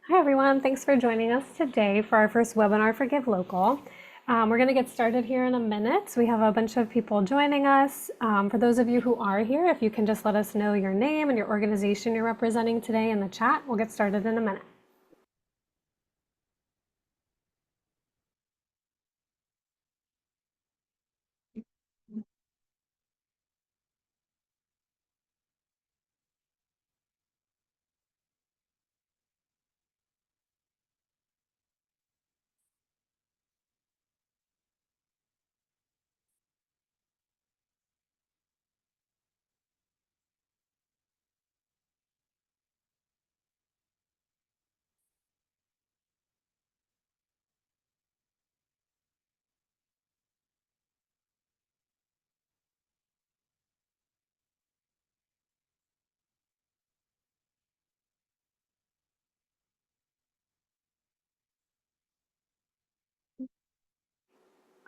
Hi everyone, thanks for joining us today for our first webinar for Give Local. We're going to get started here in a minute. We have a bunch of people joining us. For those of you who are here, if you can just let us know your name and your organization you're representing today in the chat, we'll get started in a minute.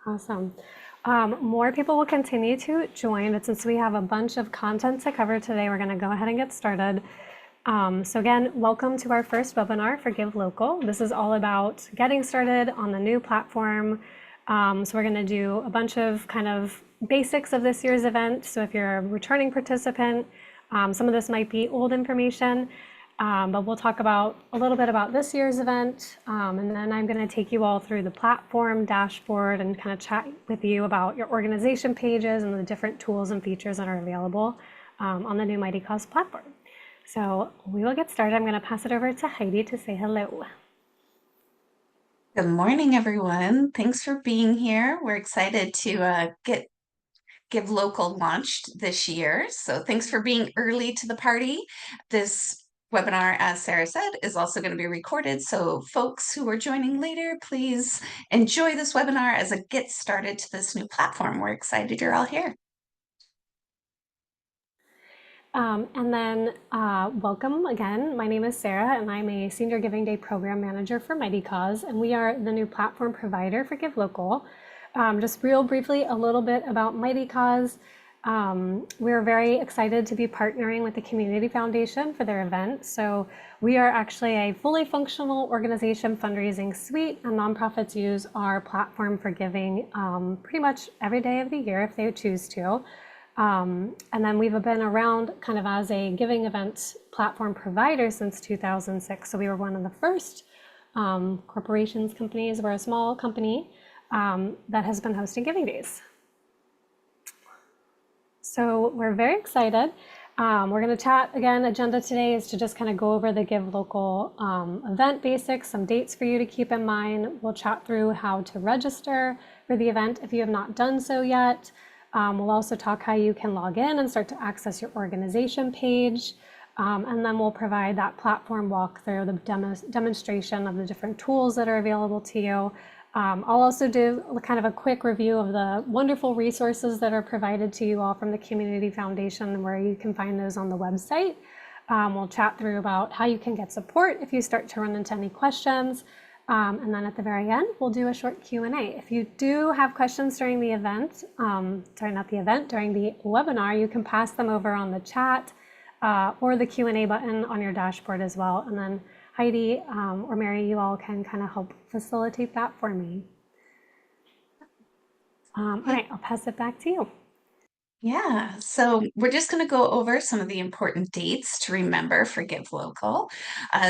Awesome. More people will continue to join, but since we have a bunch of content to cover today, we're going to go ahead and get started. So again, welcome to our first webinar for Give Local. This is all about getting started on the new platform. So we're going to do a bunch of kind of basics of this year's event. So if you're a returning participant, some of this might be old information. But we'll talk about a little bit about this year's event, and then I'm going to take you all through the platform dashboard and kind of chat with you about your organization pages and the different tools and features that are available on the new Mightycause platform. So we will get started. I'm going to pass it over to Heidi to say hello. Good morning, everyone. Thanks for being here. We're excited to get Give Local launched this year. So thanks for being early to the party. This webinar, as Sarah said, is also going to be recorded. So folks who are joining later, please enjoy this webinar as a get started to this new platform. We're excited you're all here. And then welcome again. My name is Sarah, and I'm a Senior Giving Day Program Manager for Mightycause, and we are the new platform provider for Give Local. Just real briefly, a little bit about Mightycause. We're very excited to be partnering with the Community Foundation for their event. So we are actually a fully functional organization fundraising suite, and nonprofits use our platform for giving pretty much every day of the year if they choose to. And then we've been around kind of as a giving event platform provider since 2006. So we were one of the first corporations, companies. We're a small company that has been hosting giving days. So we're very excited. We're going to chat again. Agenda today is to just kind of go over the Give Local event basics, some dates for you to keep in mind. We'll chat through how to register for the event if you have not done so yet. We'll also talk how you can log in and start to access your organization page. And then we'll provide that platform walkthrough, the demonstration of the different tools that are available to you. I'll also do kind of a quick review of the wonderful resources that are provided to you all from the Community Foundation, where you can find those on the website. We'll chat through about how you can get support if you start to run into any questions. And then at the very end, we'll do a short Q&A. If you do have questions during the event, during the webinar, you can pass them over on the chat or the Q&A button on your dashboard as well. And then Heidi or Mary, you all can kind of help facilitate that for me. All right, I'll pass it back to you. Yeah, so we're just going to go over some of the important dates to remember for Give Local.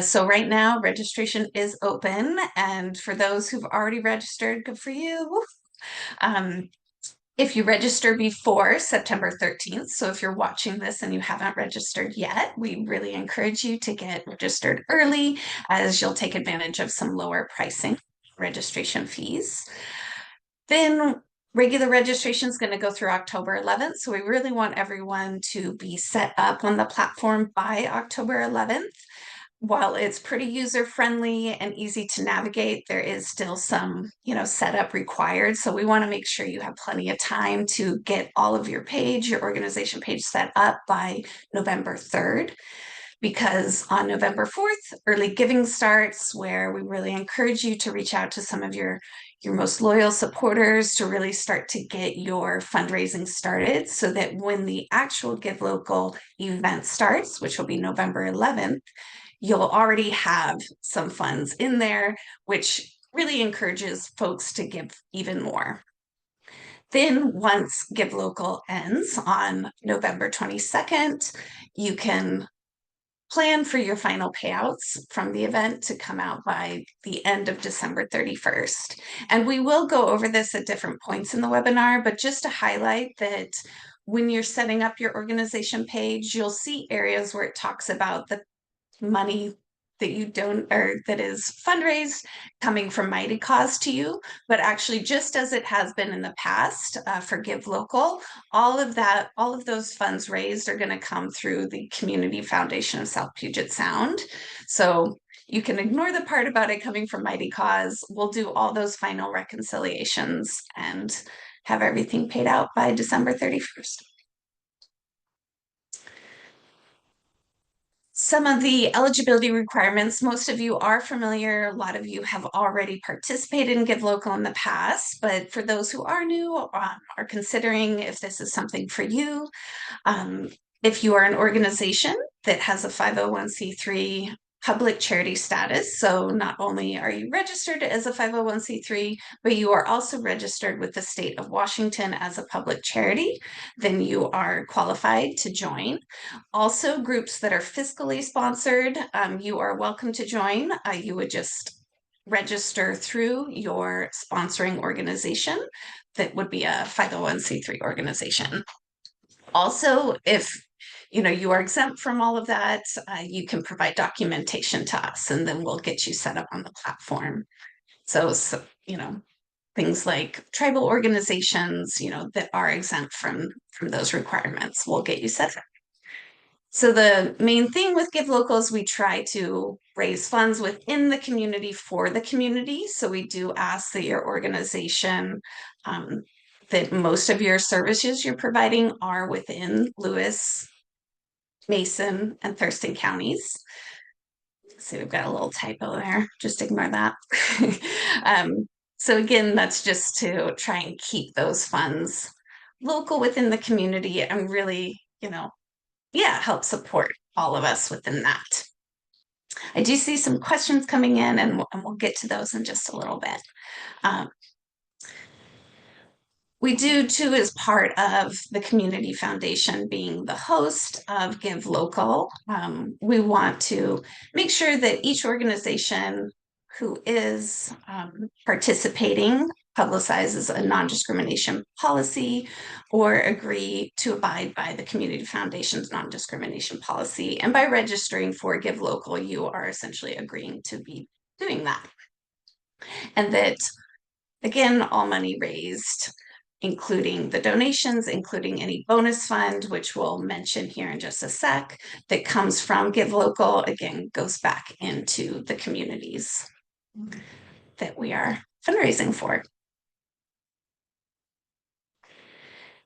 So right now, registration is open, and for those who've already registered, good for you. If you register before September 13th, so if you're watching this and you haven't registered yet, we really encourage you to get registered early, as you'll take advantage of some lower pricing registration fees. Then regular registration is going to go through October 11th. So we really want everyone to be set up on the platform by October 11th. While it's pretty user-friendly and easy to navigate, there is still some, setup required. So we want to make sure you have plenty of time to get all of your organization page set up by November 3rd. Because on November 4th, early giving starts, where we really encourage you to reach out to some of your most loyal supporters to really start to get your fundraising started, so that when the actual Give Local event starts, which will be November 11th, you'll already have some funds in there, which really encourages folks to give even more. Then once Give Local ends on November 22nd, you can plan for your final payouts from the event to come out by the end of December 31st. And we will go over this at different points in the webinar, but just to highlight that when you're setting up your organization page, you'll see areas where it talks about the money that you don't, or that is fundraised coming from Mightycause to you, but actually just as it has been in the past for Give Local, all of those funds raised are going to come through the Community Foundation of South Puget Sound. So you can ignore the part about it coming from Mightycause. We'll do all those final reconciliations and have everything paid out by December 31st. Some of the eligibility requirements, most of you are familiar, a lot of you have already participated in Give Local in the past, but for those who are new, are considering if this is something for you, if you are an organization that has a 501c3 public charity status, so not only are you registered as a 501c3, but you are also registered with the state of Washington as a public charity, then you are qualified to join. Also, groups that are fiscally sponsored, you are welcome to join. You would just register through your sponsoring organization that would be a 501c3 organization. Also, if you are exempt from all of that, you can provide documentation to us, and then we'll get you set up on the platform. So things like tribal organizations, that are exempt from those requirements, we'll get you set up. So the main thing with Give Local is we try to raise funds within the community for the community. So we do ask that your organization, that most of your services you're providing are within Lewis, Mason, and Thurston counties. So we've got a little typo there, just ignore that. So again, that's just to try and keep those funds local within the community and really, help support all of us within that. I do see some questions coming in, and we'll get to those in just a little bit. We do too, as part of the Community Foundation being the host of Give Local. We want to make sure that each organization who is participating publicizes a non-discrimination policy or agree to abide by the Community Foundation's non-discrimination policy. And by registering for Give Local, you are essentially agreeing to be doing that. And that, again, all money raised, including the donations, including any bonus fund, which we'll mention here in just a sec, that comes from Give Local, again, goes back into the communities that we are fundraising for.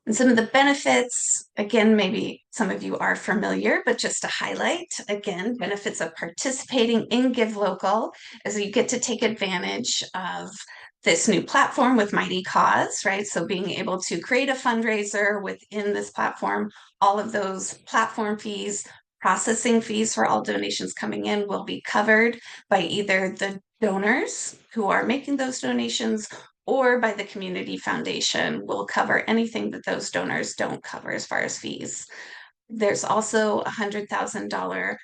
And some of the benefits, again, maybe some of you are familiar, but just to highlight, again, benefits of participating in Give Local is you get to take advantage of this new platform with Mightycause, right? So being able to create a fundraiser within this platform, all of those platform fees, processing fees for all donations coming in will be covered by either the donors who are making those donations or by the Community Foundation. Will cover anything that those donors don't cover as far as fees. There's also a $100,000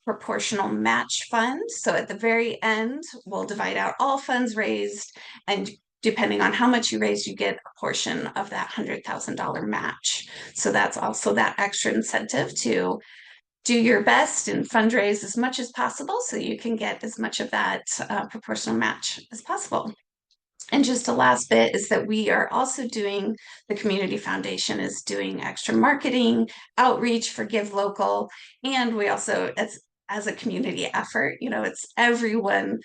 proportional match fund. So at the very end, we'll divide out all funds raised, and depending on how much you raise, you get a portion of that $100,000 match. So that's also that extra incentive to do your best and fundraise as much as possible so you can get as much of that proportional match as possible. And just a last bit is that we are also doing, the Community Foundation is doing extra marketing, outreach for Give Local. And we also, as a community effort, it's everyone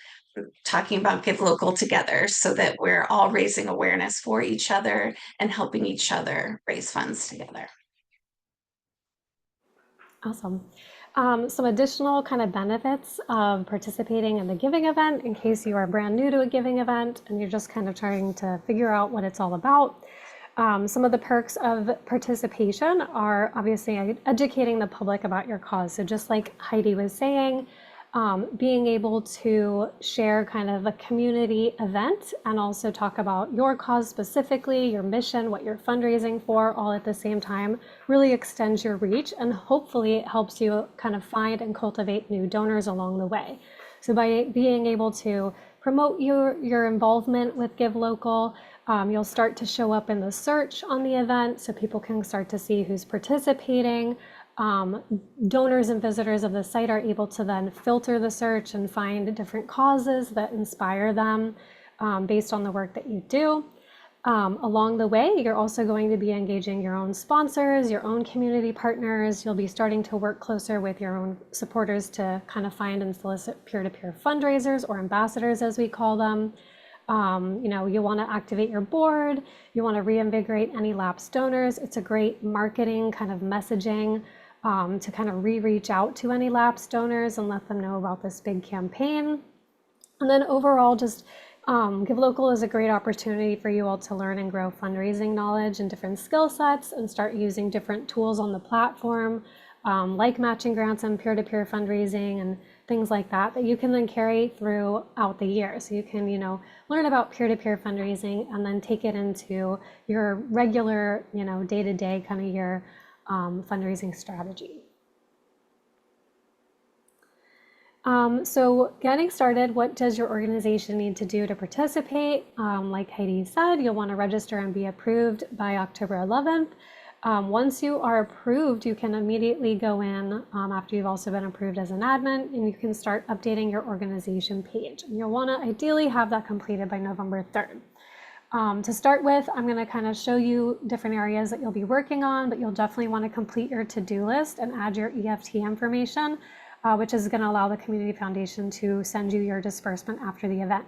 talking about Give Local together so that we're all raising awareness for each other and helping each other raise funds together. Awesome. Some additional kind of benefits of participating in the giving event in case you are brand new to a giving event and you're just kind of trying to figure out what it's all about. Some of the perks of participation are obviously educating the public about your cause. So just like Heidi was saying, being able to share kind of a community event and also talk about your cause specifically, your mission, what you're fundraising for, all at the same time, really extends your reach, and hopefully it helps you kind of find and cultivate new donors along the way. So by being able to promote your involvement with Give Local, you'll start to show up in the search on the event so people can start to see who's participating. Donors and visitors of the site are able to then filter the search and find different causes that inspire them based on the work that you do. Along the way, you're also going to be engaging your own sponsors, your own community partners. You'll be starting to work closer with your own supporters to kind of find and solicit peer-to-peer fundraisers, or ambassadors as we call them. You want to activate your board. You want to reinvigorate any lapsed donors. It's a great marketing kind of messaging to kind of reach out to any lapsed donors and let them know about this big campaign. And then overall, just Give Local is a great opportunity for you all to learn and grow fundraising knowledge and different skill sets, and start using different tools on the platform, like matching grants and peer-to-peer fundraising and things like that you can then carry throughout the year. So you can, learn about peer-to-peer fundraising and then take it into your regular, day-to-day kind of your fundraising strategy. So getting started, what does your organization need to do to participate? Like Heidi said, you'll want to register and be approved by October 11th. Once you are approved, you can immediately go in after you've also been approved as an admin, and you can start updating your organization page. And you'll want to ideally have that completed by November 3rd. To start with, I'm going to kind of show you different areas that you'll be working on, but you'll definitely want to complete your to-do list and add your EFT information, which is going to allow the Community Foundation to send you your disbursement after the event.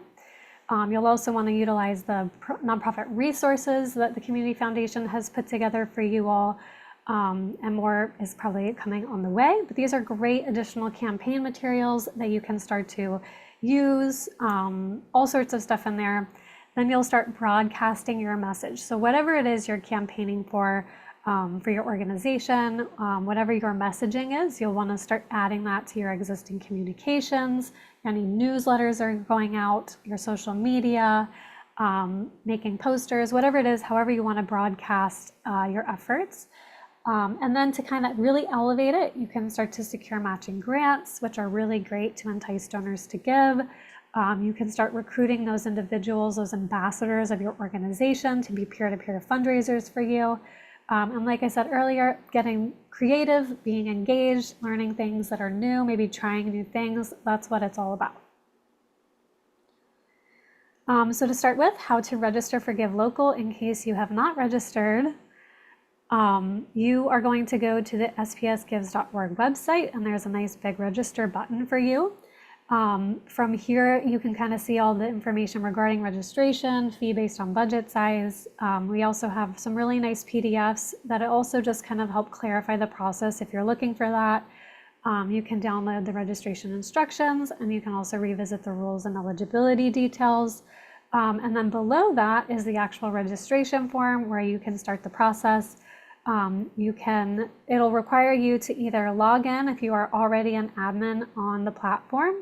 You'll also want to utilize the nonprofit resources that the Community Foundation has put together for you all, and more is probably coming on the way. But these are great additional campaign materials that you can start to use, all sorts of stuff in there. Then you'll start broadcasting your message. So whatever it is you're campaigning for your organization, whatever your messaging is, you'll want to start adding that to your existing communications. Any newsletters are going out, your social media, making posters, whatever it is, however you want to broadcast your efforts. And then to kind of really elevate it, you can start to secure matching grants, which are really great to entice donors to give. You can start recruiting those individuals, those ambassadors of your organization, to be peer-to-peer fundraisers for you. And like I said earlier, getting creative, being engaged, learning things that are new, maybe trying new things, that's what it's all about. So to start with, how to register for Give Local in case you have not registered. You are going to go to the spsgives.org website, and there's a nice big register button for you. From here, you can kind of see all the information regarding registration, fee based on budget size. We also have some really nice PDFs that also just kind of help clarify the process if you're looking for that. You can download the registration instructions, and you can also revisit the rules and eligibility details. And then below that is the actual registration form where you can start the process. It'll require you to either log in if you are already an admin on the platform,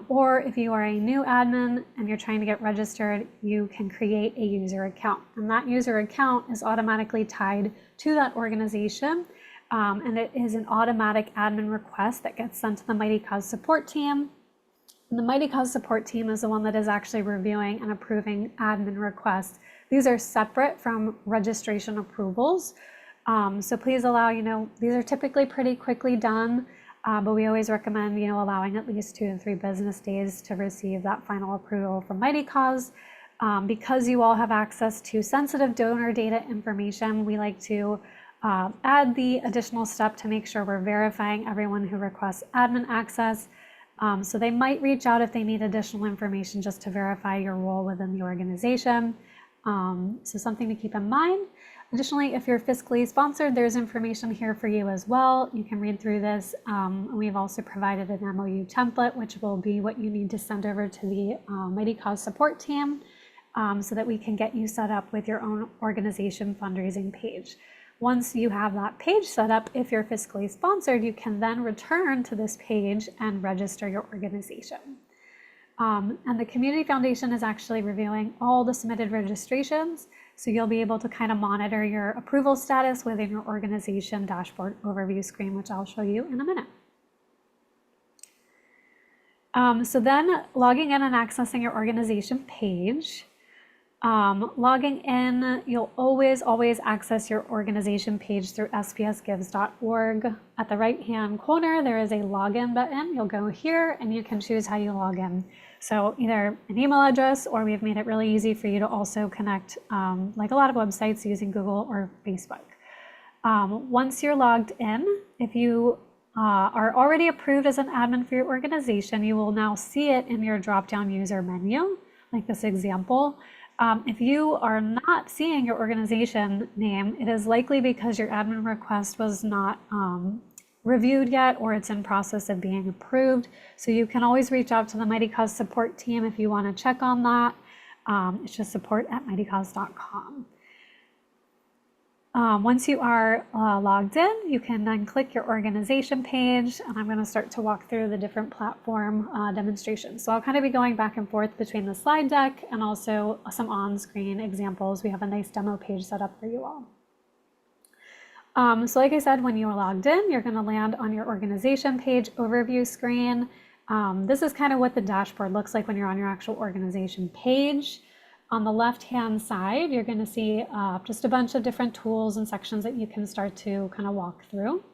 or if you are a new admin and you're trying to get registered, you can create a user account. And that user account is automatically tied to that organization. And it is an automatic admin request that gets sent to the Mightycause support team. And the Mightycause support team is the one that is actually reviewing and approving admin requests. These are separate from registration approvals. So please allow, these are typically pretty quickly done, but we always recommend, allowing at least 2 to 3 business days to receive that final approval from Mightycause. Because you all have access to sensitive donor data information, we like to add the additional step to make sure we're verifying everyone who requests admin access. So they might reach out if they need additional information just to verify your role within the organization. So something to keep in mind. Additionally, if you're fiscally sponsored, there's information here for you as well. You can read through this. We've also provided an MOU template, which will be what you need to send over to the Mightycause support team so that we can get you set up with your own organization fundraising page. Once you have that page set up, if you're fiscally sponsored, you can then return to this page and register your organization. And the Community Foundation is actually reviewing all the submitted registrations, so you'll be able to kind of monitor your approval status within your organization dashboard overview screen, which I'll show you in a minute. So then logging in and accessing your organization page. Logging in, you'll always access your organization page through spsgives.org. At the right-hand corner, there is a login button. You'll go here and you can choose how you log in. So either an email address, or we've made it really easy for you to also connect, like a lot of websites, using Google or Facebook. Once you're logged in, if you are already approved as an admin for your organization, you will now see it in your drop-down user menu, like this example. If you are not seeing your organization name, it is likely because your admin request was not reviewed yet, or it's in process of being approved. So you can always reach out to the Mightycause support team if you want to check on that. It's just support@mightycause.com. Once you are logged in, you can then click your organization page, and I'm going to start to walk through the different platform demonstrations. So I'll kind of be going back and forth between the slide deck and also some on-screen examples. We have a nice demo page set up for you all. So like I said, when you are logged in, you're going to land on your organization page overview screen. This is kind of what the dashboard looks like when you're on your actual organization page. On the left-hand side, you're going to see just a bunch of different tools and sections that you can start to kind of walk through.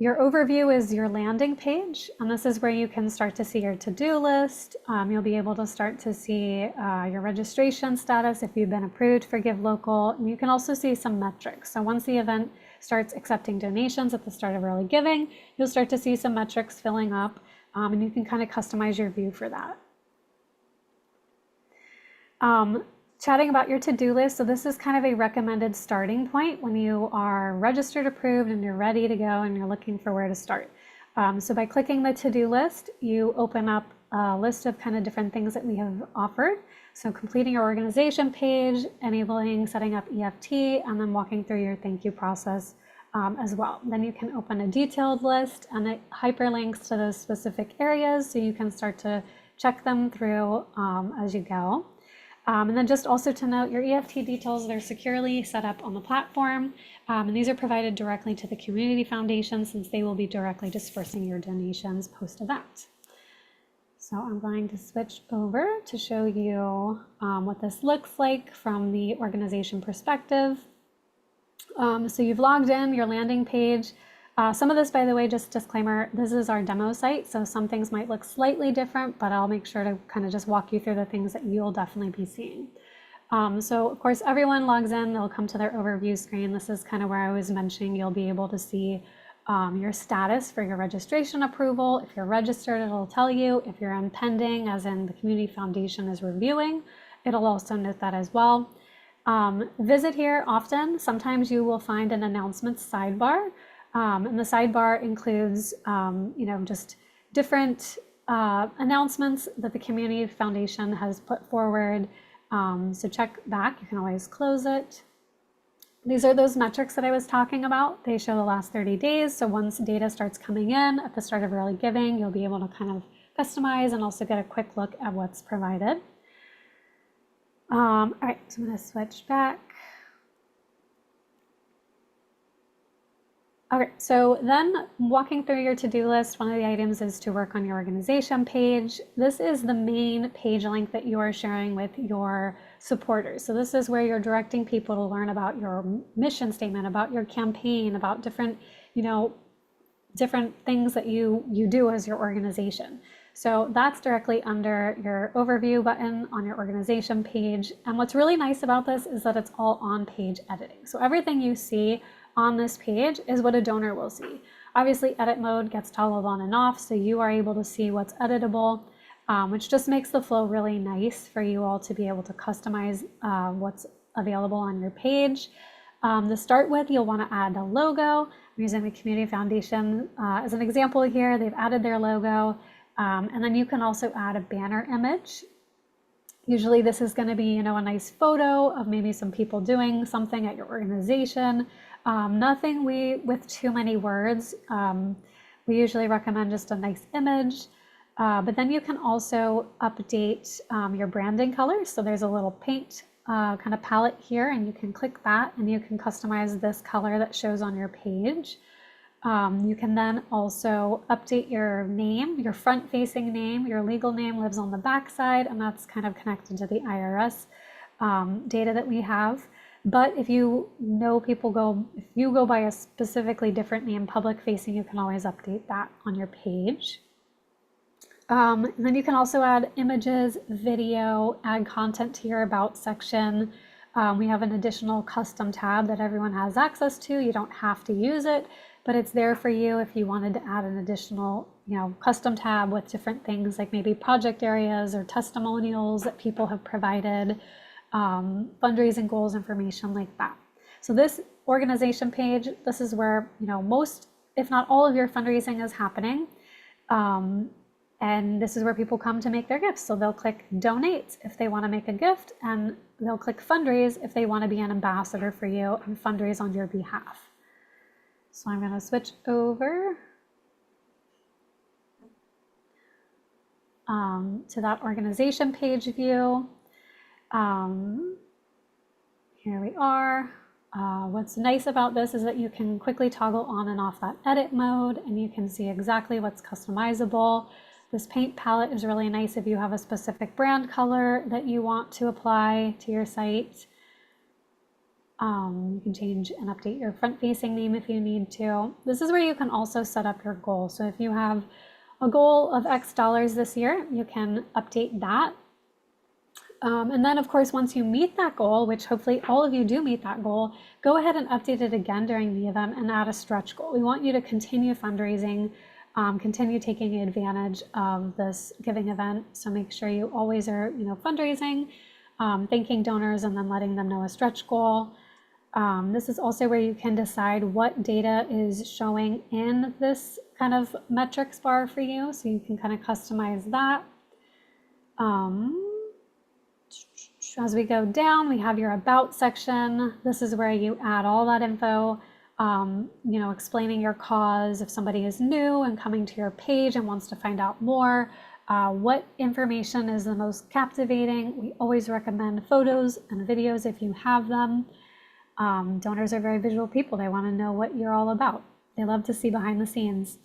Your overview is your landing page, and this is where you can start to see your to-do list. You'll be able to start to see your registration status if you've been approved for Give Local, and you can also see some metrics. So once the event starts accepting donations at the start of early giving, you'll start to see some metrics filling up. And you can kind of customize your view for that. Chatting about your to-do list. So this is kind of a recommended starting point when you are registered, approved, and you're ready to go and you're looking for where to start. So by clicking the to-do list, you open up a list of kind of different things that we have offered. So completing your organization page, enabling setting up EFT, and then walking through your thank you process as well. Then you can open a detailed list, and it hyperlinks to those specific areas, so you can start to check them through as you go. And then just also to note, your EFT details, they're securely set up on the platform, and these are provided directly to the Community Foundation, since they will be directly dispersing your donations post-event. So I'm going to switch over to show you what this looks like from the organization perspective. So you've logged in, your landing page. Some of this, by the way, just disclaimer, this is our demo site, so some things might look slightly different, but I'll make sure to kind of just walk you through the things that you'll definitely be seeing. So of course, everyone logs in, they'll come to their overview screen. This is kind of where I was mentioning you'll be able to see your status for your registration approval. If you're registered, it'll tell you. If you're in pending, as in the Community Foundation is reviewing, it'll also note that as well. Visit here often. Sometimes you will find an announcements sidebar, and the sidebar includes, just different announcements that the Community Foundation has put forward. So check back. You can always close it. These are those metrics that I was talking about. They show the last 30 days. So once data starts coming in at the start of early giving, you'll be able to kind of customize and also get a quick look at what's provided. All right, so I'm going to switch back. Okay, so then walking through your to-do list, one of the items is to work on your organization page. This is the main page link that you are sharing with your supporters. So this is where you're directing people to learn about your mission statement, about your campaign, about different, different things that you do as your organization. So that's directly under your overview button on your organization page. And what's really nice about this is that it's all on page editing. So everything you see on this page is what a donor will see. Obviously, edit mode gets toggled on and off, so you are able to see what's editable, which just makes the flow really nice for you all to be able to customize what's available on your page. To start with, you'll want to add a logo. I'm using the Community Foundation as an example here. They've added their logo. And then you can also add a banner image. Usually this is going to be, a nice photo of maybe some people doing something at your organization. Nothing with too many words. We usually recommend just a nice image. But then you can also update your branding colors. So there's a little paint kind of palette here, and you can click that and you can customize this color that shows on your page. You can then also update your name, your front-facing name. Your legal name lives on the back side, and that's kind of connected to the IRS data that we have. But if you go by a specifically different name, public-facing, you can always update that on your page. And then you can also add images, video, add content to your About section. We have an additional custom tab that everyone has access to. You don't have to use it, but it's there for you if you wanted to add an additional, custom tab with different things like maybe project areas or testimonials that people have provided, fundraising goals, information like that. So this organization page, this is where, most, if not all of your fundraising is happening. And this is where people come to make their gifts. So they'll click donate if they want to make a gift, and they'll click fundraise if they want to be an ambassador for you and fundraise on your behalf. So I'm going to switch over to that organization page view. Here we are. What's nice about this is that you can quickly toggle on and off that edit mode, and you can see exactly what's customizable. This paint palette is really nice if you have a specific brand color that you want to apply to your site. You can change and update your front-facing name if you need to. This is where you can also set up your goal. So if you have a goal of X dollars this year, you can update that. And then, of course, once you meet that goal, which hopefully all of you do meet that goal, go ahead and update it again during the event and add a stretch goal. We want you to continue fundraising, continue taking advantage of this giving event. So make sure you always are, fundraising, thanking donors, and then letting them know a stretch goal. This is also where you can decide what data is showing in this kind of metrics bar for you. So you can kind of customize that. As we go down, we have your About section. This is where you add all that info, explaining your cause. If somebody is new and coming to your page and wants to find out more, what information is the most captivating. We always recommend photos and videos if you have them. Donors are very visual people. They want to know what you're all about. They love to see behind the scenes.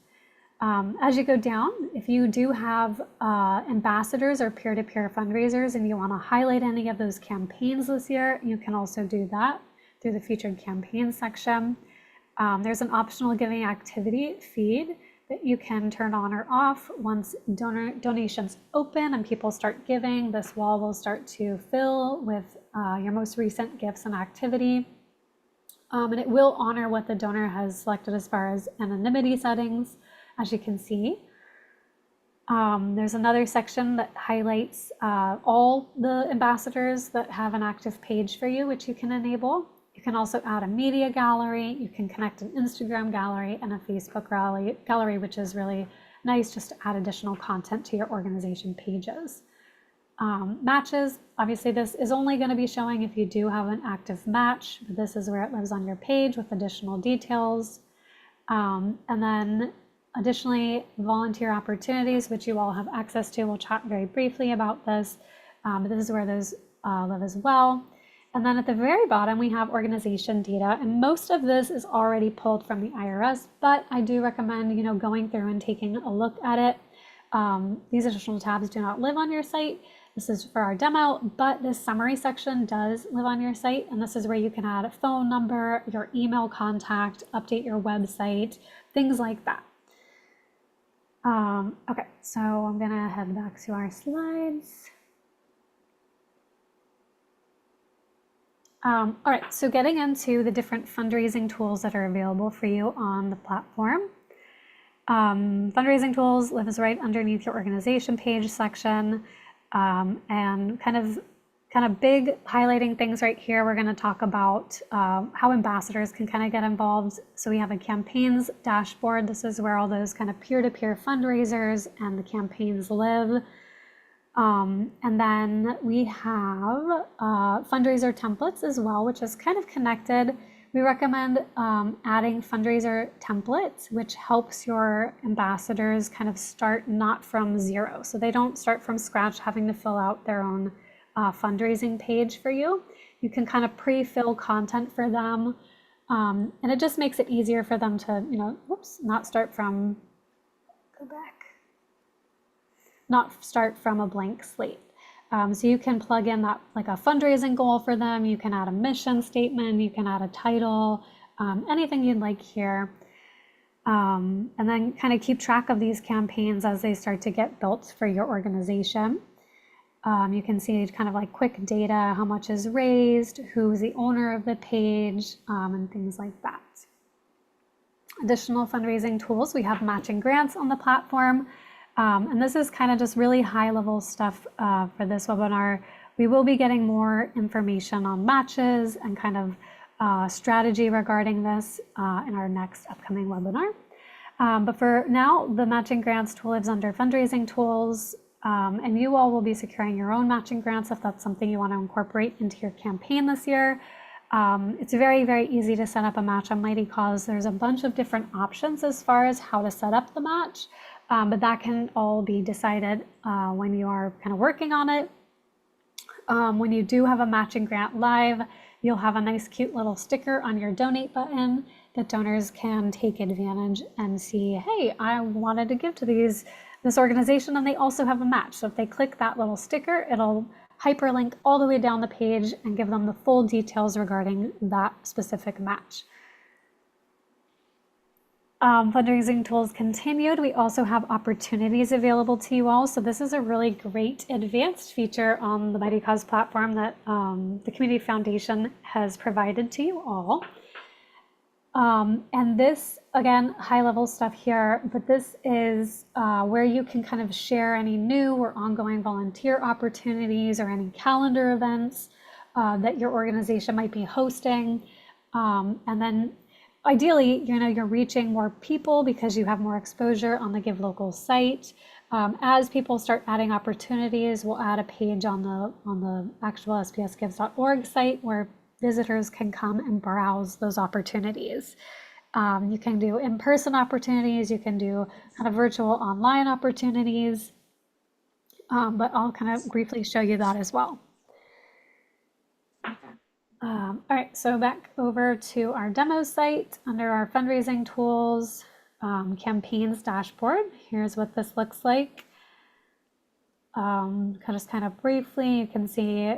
As you go down, if you do have ambassadors or peer-to-peer fundraisers and you want to highlight any of those campaigns this year, you can also do that through the featured campaigns section. There's an optional giving activity feed that you can turn on or off. Once donations open and people start giving, this wall will start to fill with your most recent gifts and activity. And it will honor what the donor has selected as far as anonymity settings, as you can see. There's another section that highlights all the ambassadors that have an active page for you, which you can enable. You can also add a media gallery. You can connect an Instagram gallery and a Facebook gallery, which is really nice just to add additional content to your organization pages. Matches, obviously this is only going to be showing if you do have an active match, but this is where it lives on your page with additional details. And then additionally, volunteer opportunities, which you all have access to. We'll chat very briefly about this, but this is where those live as well. And then at the very bottom, we have organization data, and most of this is already pulled from the IRS, but I do recommend, going through and taking a look at it. These additional tabs do not live on your site. This is for our demo, but this summary section does live on your site, and this is where you can add a phone number, your email contact, update your website, things like that. Okay, so I'm gonna head back to our slides. All right, so getting into the different fundraising tools that are available for you on the platform. Fundraising tools lives right underneath your organization page section, and kind of big highlighting things right here. We're going to talk about how ambassadors can kind of get involved. So we have a campaigns dashboard. This is where all those kind of peer-to-peer fundraisers and the campaigns live. And then we have fundraiser templates as well, which is kind of connected. We recommend adding fundraiser templates, which helps your ambassadors kind of start not from zero. So they don't start from scratch having to fill out their own fundraising page for you. You can kind of pre-fill content for them. And it just makes it easier for them to, not start from, not start from a blank slate. So you can plug in that like a fundraising goal for them. You can add a mission statement. You can add a title, anything you'd like here. And then kind of keep track of these campaigns as they start to get built for your organization. You can see kind of like quick data, how much is raised, who's the owner of the page, and things like that. Additional fundraising tools, we have matching grants on the platform. And this is kind of just really high level stuff for this webinar. We will be getting more information on matches and kind of strategy regarding this in our next upcoming webinar. But for now, the matching grants tool lives under fundraising tools, and you all will be securing your own matching grants if that's something you want to incorporate into your campaign this year. It's very, very easy to set up a match on Mightycause. There's a bunch of different options as far as how to set up the match. But that can all be decided when you are kind of working on it. When you do have a matching grant live, you'll have a nice cute little sticker on your donate button that donors can take advantage and see, hey, I wanted to give to this organization and they also have a match. So if they click that little sticker, it'll hyperlink all the way down the page and give them the full details regarding that specific match. Fundraising tools continued. We also have opportunities available to you all. So this is a really great advanced feature on the Mightycause platform that the Community Foundation has provided to you all. And this, again, high level stuff here, but this is where you can kind of share any new or ongoing volunteer opportunities or any calendar events that your organization might be hosting. And then ideally, you're reaching more people because you have more exposure on the Give Local site. As people start adding opportunities, we'll add a page on the actual spsgives.org site where visitors can come and browse those opportunities. You can do in-person opportunities, you can do kind of virtual online opportunities, but I'll kind of briefly show you that as well. All right, so back over to our demo site under our fundraising tools, campaigns dashboard. Here's what this looks like. Just kind of briefly, you can see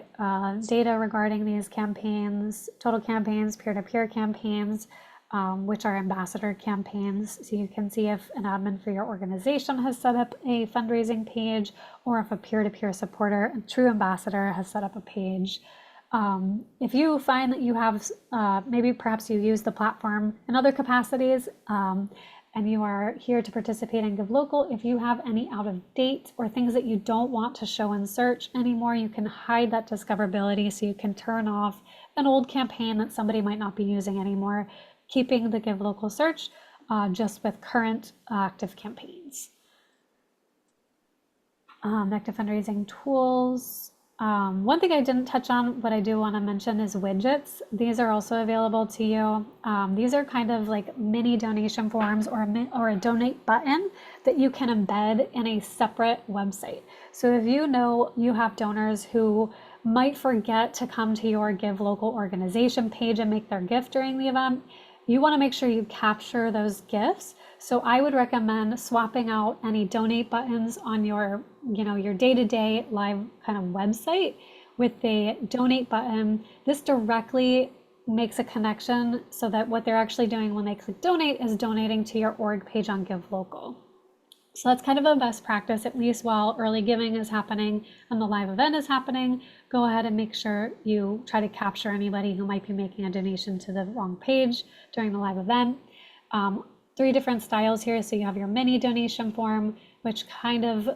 data regarding these campaigns, total campaigns, peer-to-peer campaigns, which are ambassador campaigns. So you can see if an admin for your organization has set up a fundraising page or if a peer-to-peer supporter, a true ambassador, has set up a page. If you find that you have, maybe perhaps you use the platform in other capacities, and you are here to participate in Give Local, if you have any out of date or things that you don't want to show in search anymore, you can hide that discoverability so you can turn off an old campaign that somebody might not be using anymore, keeping the Give Local search just with current active campaigns. Active fundraising tools. One thing I didn't touch on, but I do want to mention, is widgets. These are also available to you. These are kind of like mini donation forms or a donate button that you can embed in a separate website. So if you know you have donors who might forget to come to your Give Local organization page and make their gift during the event, you want to make sure you capture those gifts. So I would recommend swapping out any donate buttons on your, your day-to-day live kind of website with a donate button. This directly makes a connection so that what they're actually doing when they click donate is donating to your org page on Give Local. So that's kind of a best practice, at least while early giving is happening and the live event is happening. Go ahead and make sure you try to capture anybody who might be making a donation to the wrong page during the live event. 3 different styles here. So you have your mini donation form, which kind of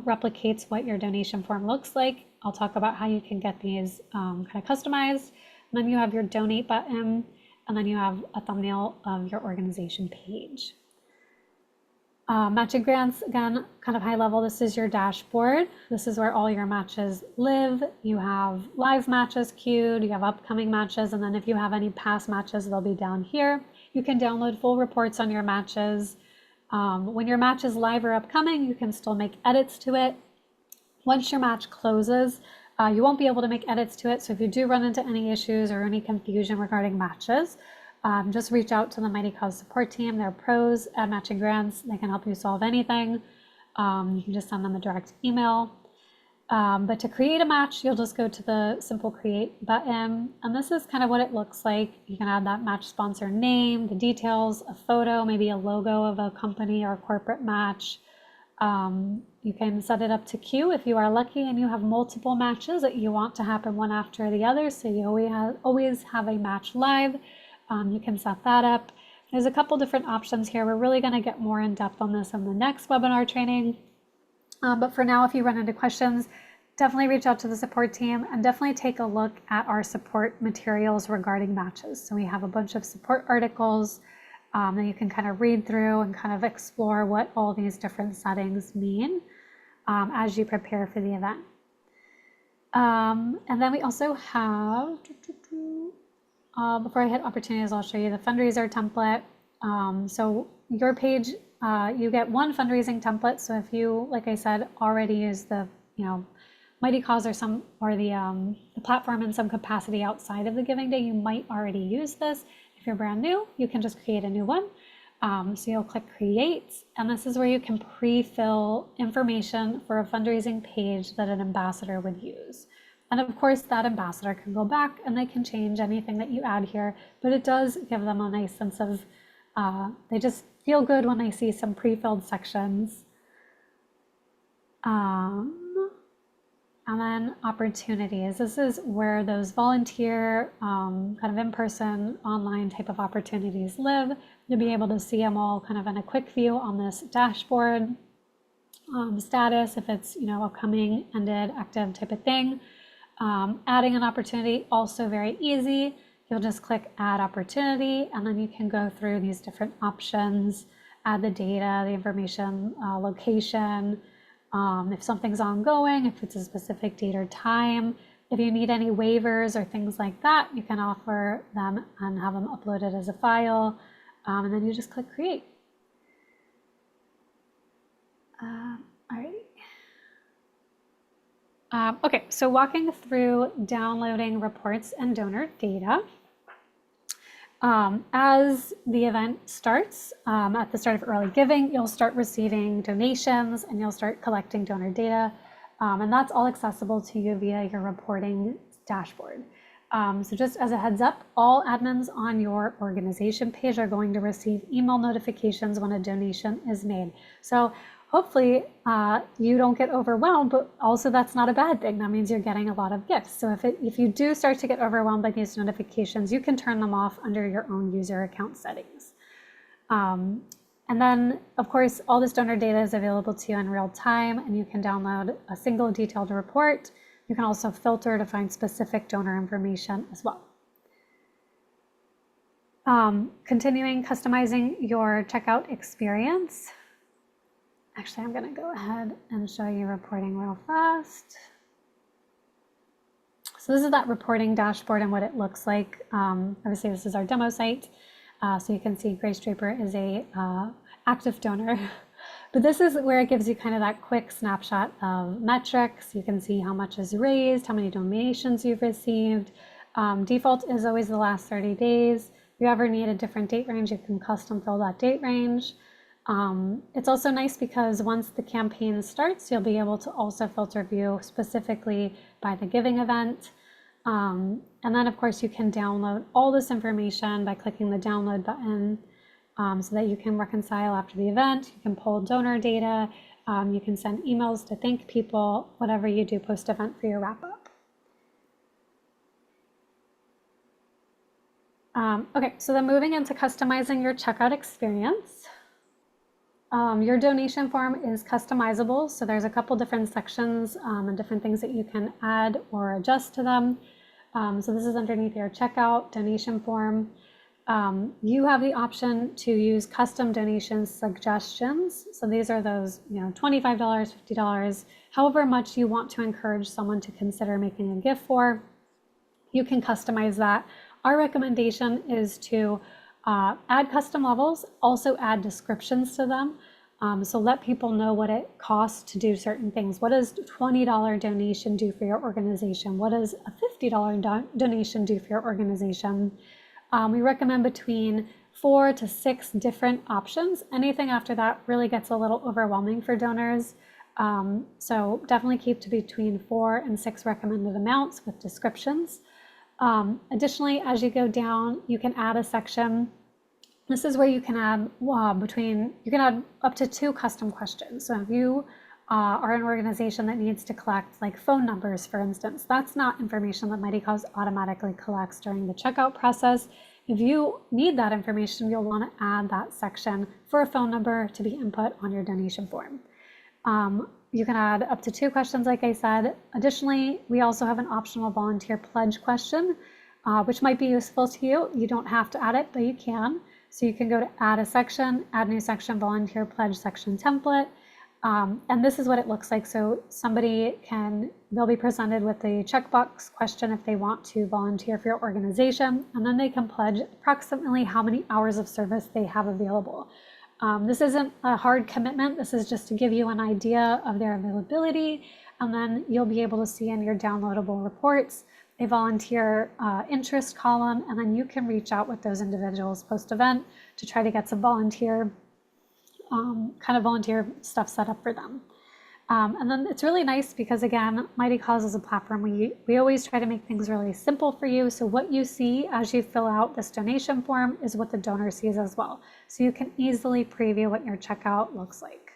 replicates what your donation form looks like. I'll talk about how you can get these kind of customized. And then you have your donate button, and then you have a thumbnail of your organization page. Matching grants, again, kind of high level. This is your dashboard. This is where all your matches live. You have live matches queued, you have upcoming matches, and then if you have any past matches, they'll be down here. You can download full reports on your matches. When your match is live or upcoming, you can still make edits to it. Once your match closes, you won't be able to make edits to it. So if you do run into any issues or any confusion regarding matches, just reach out to the Mightycause support team. They're pros at matching grants. They can help you solve anything. You can just send them a direct email. But to create a match, you'll just go to the simple create button. And this is kind of what it looks like. You can add that match sponsor name, the details, a photo, maybe a logo of a company or a corporate match. You can set it up to queue if you are lucky and you have multiple matches that you want to happen one after the other. So you always have a match live. You can set that up. There's a couple different options here. We're really going to get more in depth on this in the next webinar training. But for now, if you run into questions, definitely reach out to the support team and definitely take a look at our support materials regarding matches. So we have a bunch of support articles that you can kind of read through and kind of explore what all these different settings mean as you prepare for the event. And then we also have, before I hit opportunities, I'll show you the fundraiser template. So your page, you get one fundraising template. So if you, like I said, already use the, Mightycause or the platform in some capacity outside of the Giving Day, you might already use this. If you're brand new, you can just create a new one. So you'll click create, and this is where you can pre-fill information for a fundraising page that an ambassador would use. And of course, that ambassador can go back and they can change anything that you add here, but it does give them a nice sense of, they just feel good when they see some pre-filled sections. And then opportunities. This is where those volunteer, kind of in-person, online type of opportunities live. You'll be able to see them all kind of in a quick view on this dashboard. Status, if it's, upcoming, ended, active type of thing. Adding an opportunity, also very easy. You'll just click add opportunity, and then you can go through these different options, add the data, the information, location, if something's ongoing, if it's a specific date or time. If you need any waivers or things like that, you can offer them and have them uploaded as a file, and then you just click create. Alrighty. Okay, so walking through downloading reports and donor data. As the event starts, at the start of early giving, you'll start receiving donations and you'll start collecting donor data. And that's all accessible to you via your reporting dashboard. So just as a heads up, all admins on your organization page are going to receive email notifications when a donation is made. So hopefully you don't get overwhelmed, but also that's not a bad thing. That means you're getting a lot of gifts. So if you do start to get overwhelmed by these notifications, you can turn them off under your own user account settings. And then, of course, all this donor data is available to you in real time, and you can download a single detailed report. You can also filter to find specific donor information as well. Continuing customizing your checkout experience. Actually, I'm going to go ahead and show you reporting real fast. So this is that reporting dashboard and what it looks like. Obviously, this is our demo site. So you can see Grace Draper is a active donor. But this is where it gives you kind of that quick snapshot of metrics. You can see how much is raised, how many donations you've received. Default is always the last 30 days. If you ever need a different date range, you can custom fill that date range. It's also nice because once the campaign starts, you'll be able to also filter view specifically by the giving event. And then of course you can download all this information by clicking the download button, so that you can reconcile after the event. You can pull donor data, you can send emails to thank people, whatever you do post-event for your wrap-up. Okay, so then moving into customizing your checkout experience. Your donation form is customizable, so there's a couple different sections and different things that you can add or adjust to them. So this is underneath your checkout donation form. You have the option to use custom donation suggestions. So these are those, $25, $50, however much you want to encourage someone to consider making a gift for. You can customize that. Our recommendation is to add custom levels, also add descriptions to them. So let people know what it costs to do certain things. What does a $20 donation do for your organization? What does a $50 donation do for your organization? We recommend between 4 to 6 different options. Anything after that really gets a little overwhelming for donors. So definitely keep to between 4 and 6 recommended amounts with descriptions. Additionally, as you go down, you can add a section. This is where you can add up to 2 custom questions. So if you are an organization that needs to collect like phone numbers, for instance, that's not information that Mightycause automatically collects during the checkout process. If you need that information, you'll want to add that section for a phone number to be input on your donation form. You can add up to 2 questions, like I said. Additionally, we also have an optional volunteer pledge question, which might be useful to you. You don't have to add it, but you can. So you can go to add a section, add new section, volunteer pledge section template. And this is what it looks like. So they'll be presented with the checkbox question if they want to volunteer for your organization, and then they can pledge approximately how many hours of service they have available. This isn't a hard commitment. This is just to give you an idea of their availability, and then you'll be able to see in your downloadable reports a volunteer interest column, and then you can reach out with those individuals post-event to try to get some volunteer stuff set up for them. And then it's really nice because, again, Mightycause is a platform we always try to make things really simple for you. So what you see as you fill out this donation form is what the donor sees as well. So you can easily preview what your checkout looks like.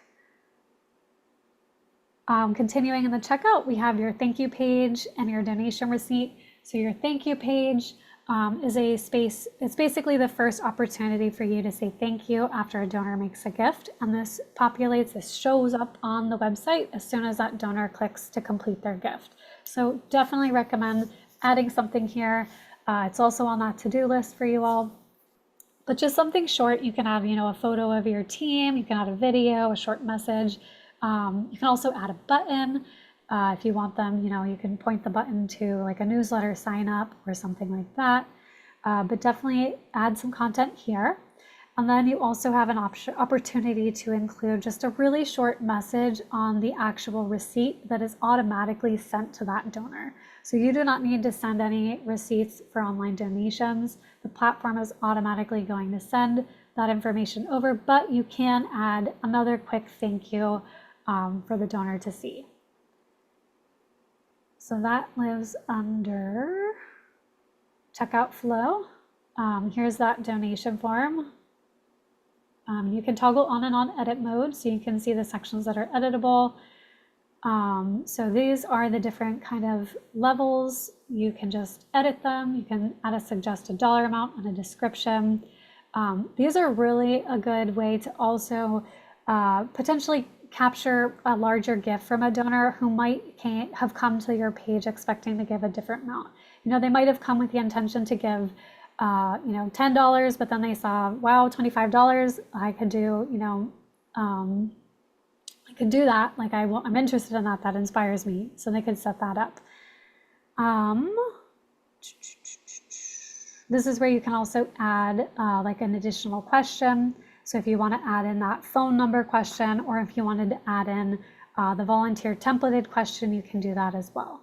Continuing in the checkout, we have your thank you page and your donation receipt. So your thank you page is a space. It's basically the first opportunity for you to say thank you after a donor makes a gift. And this shows up on the website as soon as that donor clicks to complete their gift. So definitely recommend adding something here. It's also on that to-do list for you all. But just something short. You can add, a photo of your team. You can add a video, a short message. You can also add a button. If you want them, you can point the button to like a newsletter sign up or something like that. But definitely add some content here. And then you also have an opportunity to include just a really short message on the actual receipt that is automatically sent to that donor. So you do not need to send any receipts for online donations. The platform is automatically going to send that information over, but you can add another quick thank you for the donor to see. So that lives under checkout flow. Here's that donation form. You can toggle on and on edit mode so you can see the sections that are editable. So these are the different kind of levels. You can just edit them. You can add a suggested dollar amount and a description. These are really a good way to also potentially capture a larger gift from a donor who can't have come to your page expecting to give a different amount. They might have come with the intention to give, $10, but then they saw, wow, $25. I could do, I could do that. Like I'm interested in that. That inspires me. So they could set that up. This is where you can also add like an additional question. So if you want to add in that phone number question, or if you wanted to add in the volunteer templated question, you can do that as well.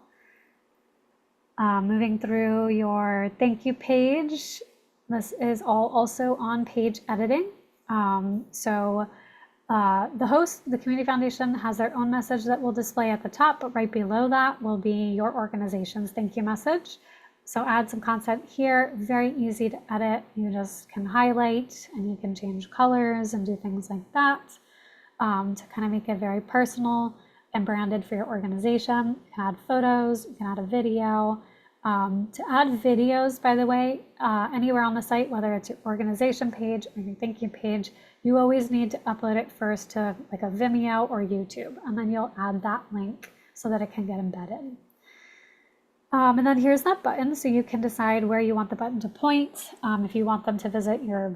Moving through your thank you page, this is all also on page editing. The host, the Community Foundation, has their own message that will display at the top, but right below that will be your organization's thank you message. So add some content here, very easy to edit. You just can highlight and you can change colors and do things like that to kind of make it very personal and branded for your organization. You can add photos, you can add a video. To add videos, by the way, anywhere on the site, whether it's your organization page or your thank you page, you always need to upload it first to like a Vimeo or YouTube, and then you'll add that link so that it can get embedded. And then here's that button, so you can decide where you want the button to point. If you want them to visit your,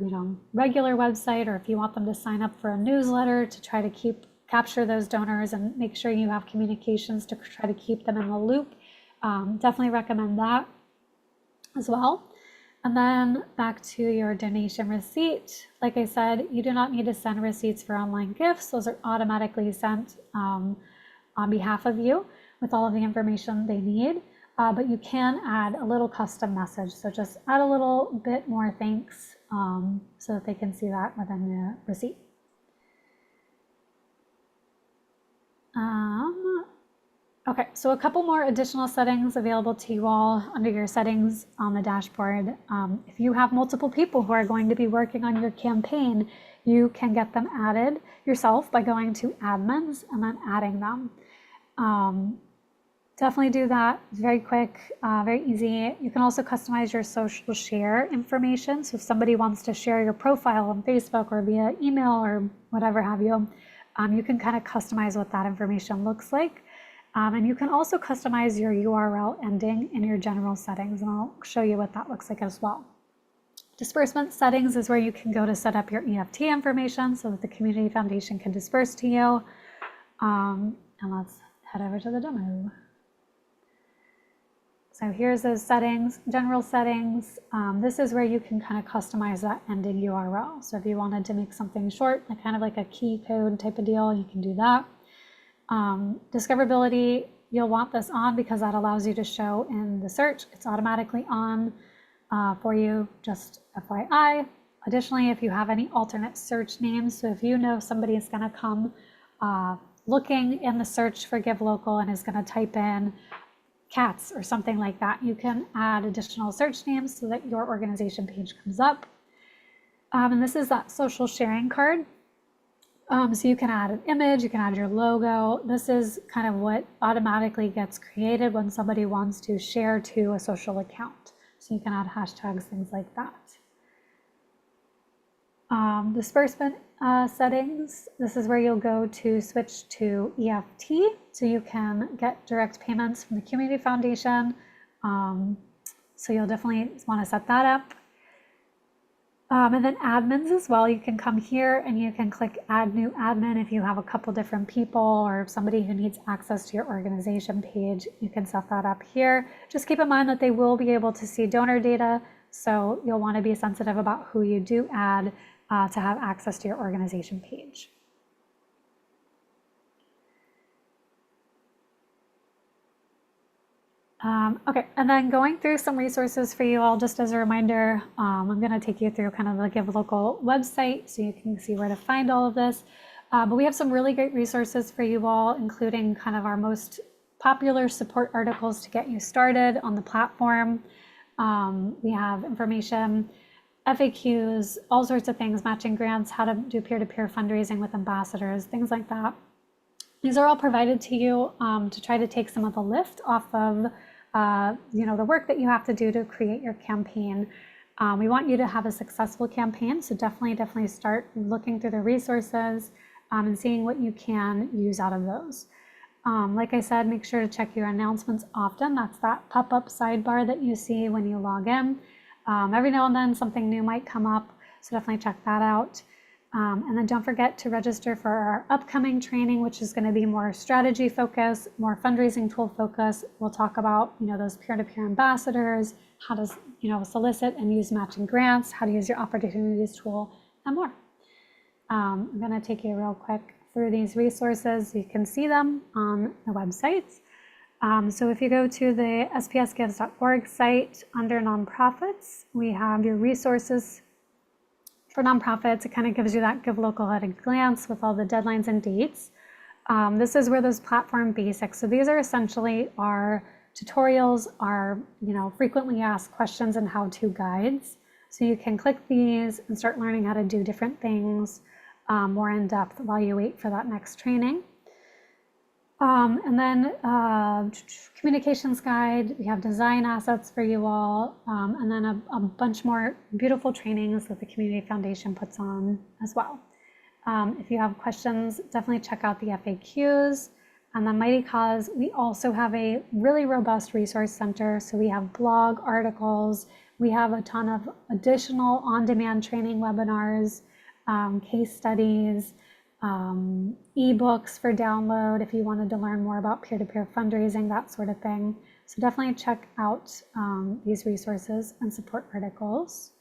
regular website, or if you want them to sign up for a newsletter to try to capture those donors and make sure you have communications to try to keep them in the loop. Definitely recommend that as well. And then back to your donation receipt. Like I said, you do not need to send receipts for online gifts. Those are automatically sent on behalf of you with all of the information they need. But you can add a little custom message. So just add a little bit more thanks so that they can see that within the receipt. Okay, so a couple more additional settings available to you all under your settings on the dashboard. If you have multiple people who are going to be working on your campaign, you can get them added yourself by going to admins and then adding them. Definitely do that. It's very quick, very easy. You can also customize your social share information. So if somebody wants to share your profile on Facebook or via email or whatever have you, you can kind of customize what that information looks like. And you can also customize your URL ending in your general settings, and I'll show you what that looks like as well. Disbursement settings is where you can go to set up your EFT information so that the community foundation can disperse to you. And let's head over to the demo. So here's those settings, general settings. This is where you can kind of customize that ending URL. So if you wanted to make something short, like kind of like a key code type of deal, you can do that. Discoverability, you'll want this on because that allows you to show in the search. It's automatically on for you, just FYI. Additionally, if you have any alternate search names, so if you know somebody is going to come looking in the search for Give Local and is going to type in cats or something like that, you can add additional search names so that your organization page comes up. And this is that social sharing card. So you can add an image, you can add your logo. This is kind of what automatically gets created when somebody wants to share to a social account. So you can add hashtags, things like that. Disbursement settings. This is where you'll go to switch to EFT, so you can get direct payments from the community foundation. So you'll definitely want to set that up. And then admins as well. You can come here and you can click add new admin if you have a couple different people or somebody who needs access to your organization page. You can set that up here. Just keep in mind that they will be able to see donor data, so you'll want to be sensitive about who you do add to have access to your organization page. Okay, and then going through some resources for you all, just as a reminder, I'm going to take you through kind of the Give Local website so you can see where to find all of this. But we have some really great resources for you all, including kind of our most popular support articles to get you started on the platform. We have information, FAQs, all sorts of things, matching grants, how to do peer-to-peer fundraising with ambassadors, things like that. These are all provided to you to try to take some of the lift off of the work that you have to do to create your campaign. We want you to have a successful campaign, so definitely start looking through the resources and seeing what you can use out of those. Like I said, make sure to check your announcements often. That's that pop-up sidebar that you see when you log in. Every now and then something new might come up, so definitely check that out. And then don't forget to register for our upcoming training, which is going to be more strategy focus, more fundraising tool focus. We'll talk about, those peer-to-peer ambassadors, how to, solicit and use matching grants, how to use your opportunities tool, and more. I'm going to take you real quick through these resources. You can see them on the website. So if you go to the spsgives.org site under nonprofits, we have your resources for nonprofits. It kind of gives you that Give Local at a glance with all the deadlines and dates. This is where those platform basics. So these are essentially our tutorials, our frequently asked questions and how-to guides. So you can click these and start learning how to do different things more in depth while you wait for that next training. And then communications guide, we have design assets for you all, and then a bunch more beautiful trainings that the Community Foundation puts on as well. If you have questions, definitely check out the FAQs. And then Mightycause, we also have a really robust resource center. So we have blog articles, we have a ton of additional on-demand training webinars, case studies, ebooks for download if you wanted to learn more about peer-to-peer fundraising, that sort of thing. So definitely check out these resources and support articles.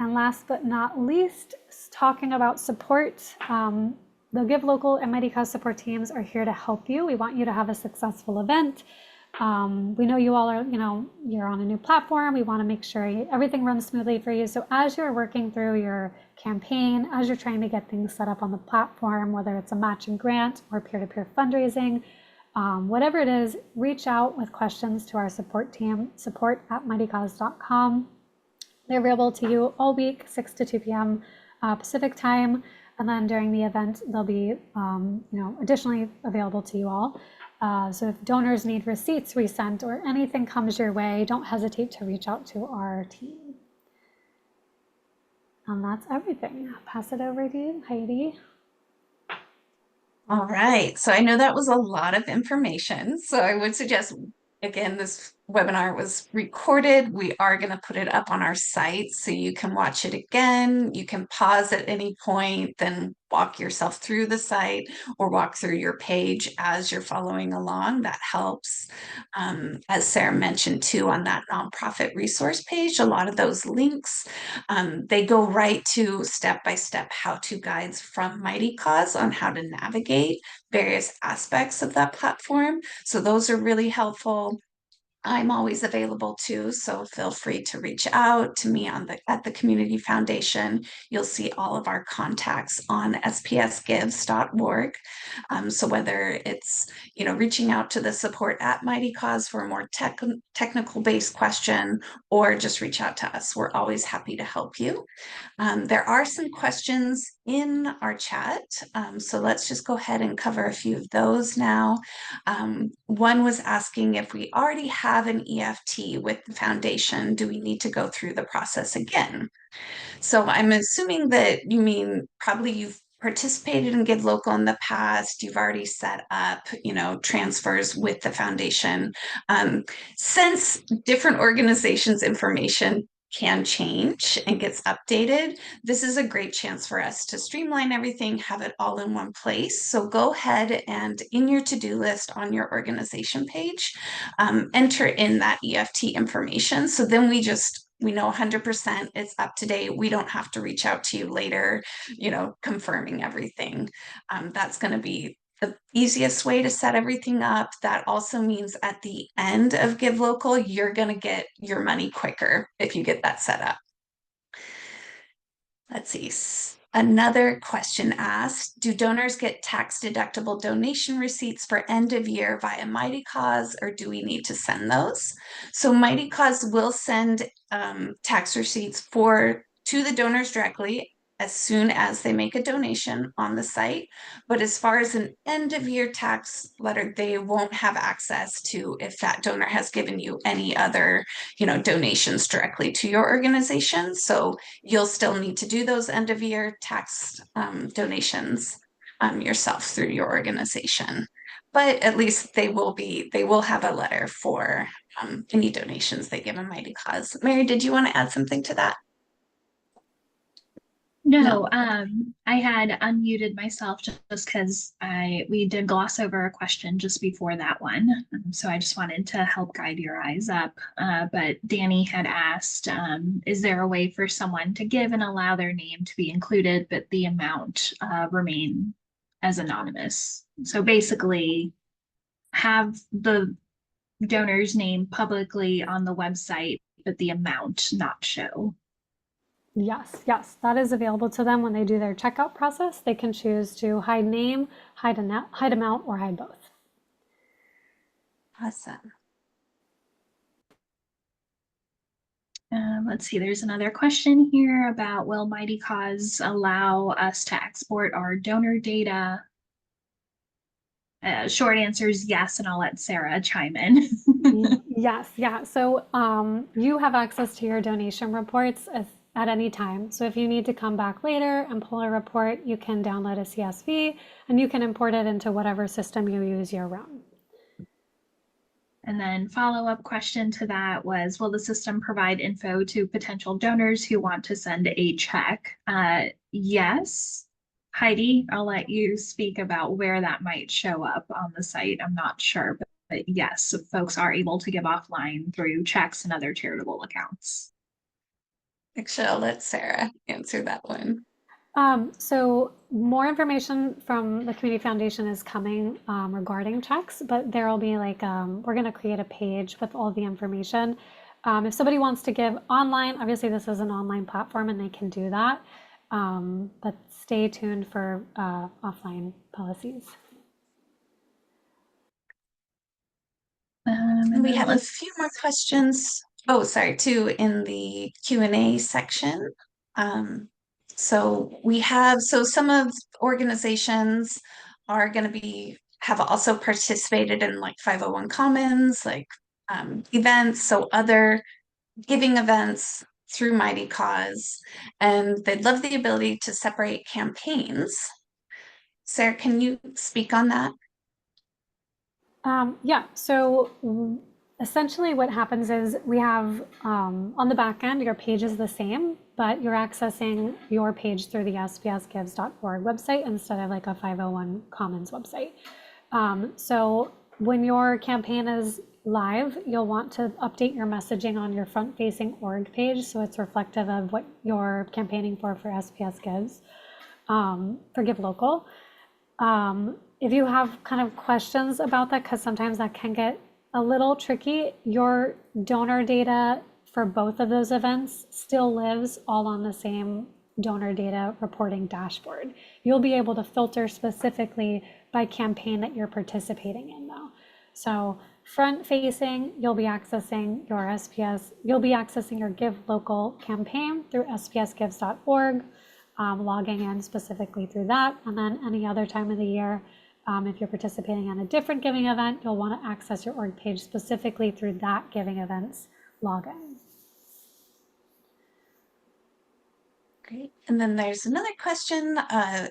And last but not least, talking about support, the Give Local and Mightycause support teams are here to help you. We want you to have a successful event. We know you all are, you're on a new platform. We want to make sure everything runs smoothly for you. So as you're working through your campaign, as you're trying to get things set up on the platform, whether it's a matching grant or peer-to-peer fundraising, whatever it is, reach out with questions to our support team, support@mightycause.com. They're available to you all week, 6 to 2 p.m. Pacific time. And then during the event, they'll be, additionally available to you all. So if donors need receipts resent or anything comes your way, don't hesitate to reach out to our team. And that's everything. I'll pass it over to you, Heidi. All right. So I know that was a lot of information. So I would suggest, again, this webinar was recorded. We are going to put it up on our site so you can watch it again. You can pause at any point, then walk yourself through the site or walk through your page as you're following along. That helps. As Sarah mentioned too, on that nonprofit resource page, a lot of those links, they go right to step-by-step how-to guides from Mightycause on how to navigate various aspects of that platform. So those are really helpful. I'm always available too, so feel free to reach out to me at the Community Foundation. You'll see all of our contacts on spsgives.org. So whether it's reaching out to the support at Mightycause for a more technical based question, or just reach out to us, we're always happy to help you. There are some questions in our chat, so let's just go ahead and cover a few of those now. One was asking if we already have an EFT with the foundation, do we need to go through the process again? So I'm assuming that you mean probably you've participated in Give Local in the past, you've already set up, transfers with the foundation. Since different organizations' information can change and gets updated, this is a great chance for us to streamline everything, have it all in one place. So go ahead and in your to-do list on your organization page, enter in that EFT information. So then we know 100% it's up to date. We don't have to reach out to you later, confirming everything. That's going to be the easiest way to set everything up. That also means at the end of Give Local, you're going to get your money quicker if you get that set up. Let's see. Another question asked, do donors get tax-deductible donation receipts for end of year via Mightycause, or do we need to send those? So Mightycause will send tax receipts to the donors directly as soon as they make a donation on the site. But as far as an end of year tax letter, they won't have access to if that donor has given you any other, donations directly to your organization. So you'll still need to do those end of year tax donations yourself through your organization. But at least they will have a letter for any donations they give in Mightycause. Mary, did you want to add something to that? No, I had unmuted myself just because we did gloss over a question just before that one. So I just wanted to help guide your eyes up. But Danny had asked, is there a way for someone to give and allow their name to be included, but the amount remain as anonymous? So basically have the donor's name publicly on the website, but the amount not show. Yes, that is available to them when they do their checkout process. They can choose to hide name, hide amount, or hide both. Awesome. Let's see, there's another question here about, will Mightycause allow us to export our donor data? Short answer is yes, and I'll let Sarah chime in. Yes, yeah. So you have access to your donation reports at any time. So if you need to come back later and pull a report, you can download a CSV and you can import it into whatever system you use year round. And then follow-up question to that was, will the system provide info to potential donors who want to send a check? Yes. Heidi, I'll let you speak about where that might show up on the site. I'm not sure, but yes, folks are able to give offline through checks and other charitable accounts. Actually, I'll let Sarah answer that one. So more information from the Community Foundation is coming regarding checks, but there will be like, we're going to create a page with all the information. If somebody wants to give online, obviously this is an online platform and they can do that, but stay tuned for offline policies. And We then have a few more questions. Oh, sorry, too, in the Q&A section. So some of organizations are going to have also participated in like 501 Commons, like events, so other giving events through Mightycause, and they'd love the ability to separate campaigns. Sarah, can you speak on that? Yeah, so essentially what happens is we have on the back end, your page is the same, but you're accessing your page through the spsgives.org website instead of like a 501 Commons website. So when your campaign is live, you'll want to update your messaging on your front-facing org page so it's reflective of what you're campaigning for SPS Gives, for Give Local. If you have kind of questions about that, because sometimes that can get a little tricky, your donor data for both of those events still lives all on the same donor data reporting dashboard. You'll be able to filter specifically by campaign that you're participating in though. So front facing, you'll be accessing your SPS, you'll be accessing your Give Local campaign through spsgives.org, logging in specifically through that. And then any other time of the year, if you're participating in a different giving event, you'll want to access your org page specifically through that giving event's login. Great. And then there's another question,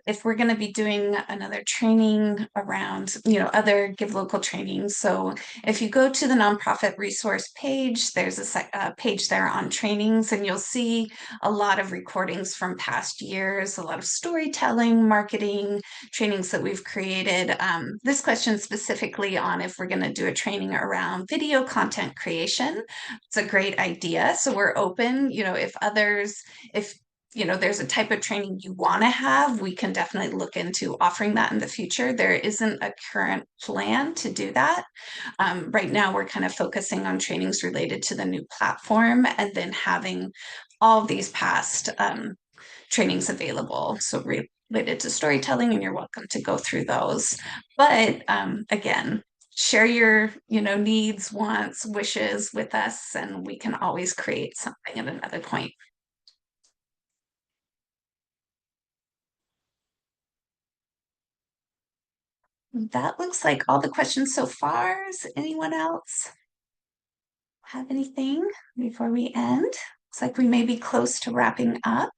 if we're going to be doing another training around, other Give Local trainings. So if you go to the nonprofit resource page, there's a page there on trainings, and you'll see a lot of recordings from past years, a lot of storytelling, marketing trainings that we've created. This question specifically on if we're going to do a training around video content creation. It's a great idea. So we're open, if there's a type of training you want to have, we can definitely look into offering that in the future. There isn't a current plan to do that. Right now, we're kind of focusing on trainings related to the new platform and then having all these past trainings available. So related to storytelling, and you're welcome to go through those. But again, share your needs, wants, wishes with us, and we can always create something at another point. That looks like all the questions so far. Does anyone else have anything before we end? Looks like we may be close to wrapping up.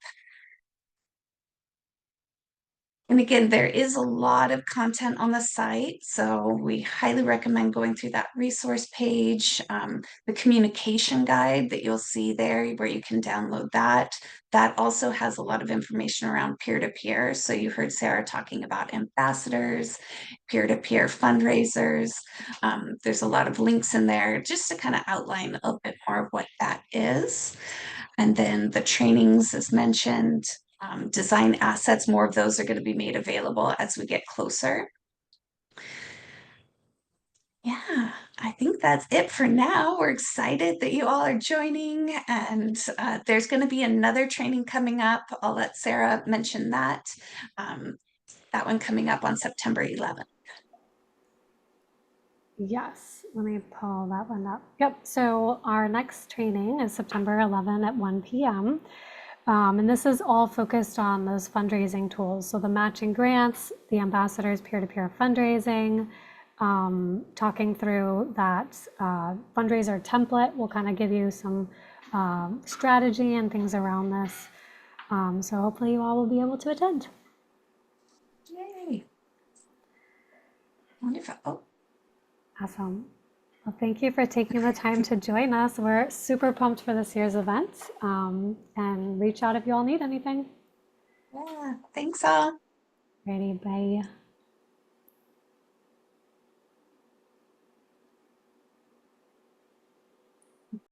And again, there is a lot of content on the site, so we highly recommend going through that resource page, the communication guide that you'll see there where you can download that. That also has a lot of information around peer-to-peer. So you heard Sarah talking about ambassadors, peer-to-peer fundraisers. There's a lot of links in there just to kind of outline a little bit more of what that is. And then the trainings, as mentioned, design assets, more of those are going to be made available as we get closer. Yeah, I think that's it for now. We're excited that you all are joining, and there's going to be another training coming up. I'll let Sarah mention that. That one coming up on September 11th. Yes, let me pull that one up. Yep, so our next training is September 11 at 1 p.m. And this is all focused on those fundraising tools. So the matching grants, the ambassadors peer-to-peer fundraising, talking through that fundraiser template will kind of give you some strategy and things around this. So hopefully you all will be able to attend. Yay. Wonderful. Oh, Awesome. Well, thank you for taking the time to join us. We're super pumped for this year's event, and reach out if you all need anything. yeah. Thanks all. Ready, bye.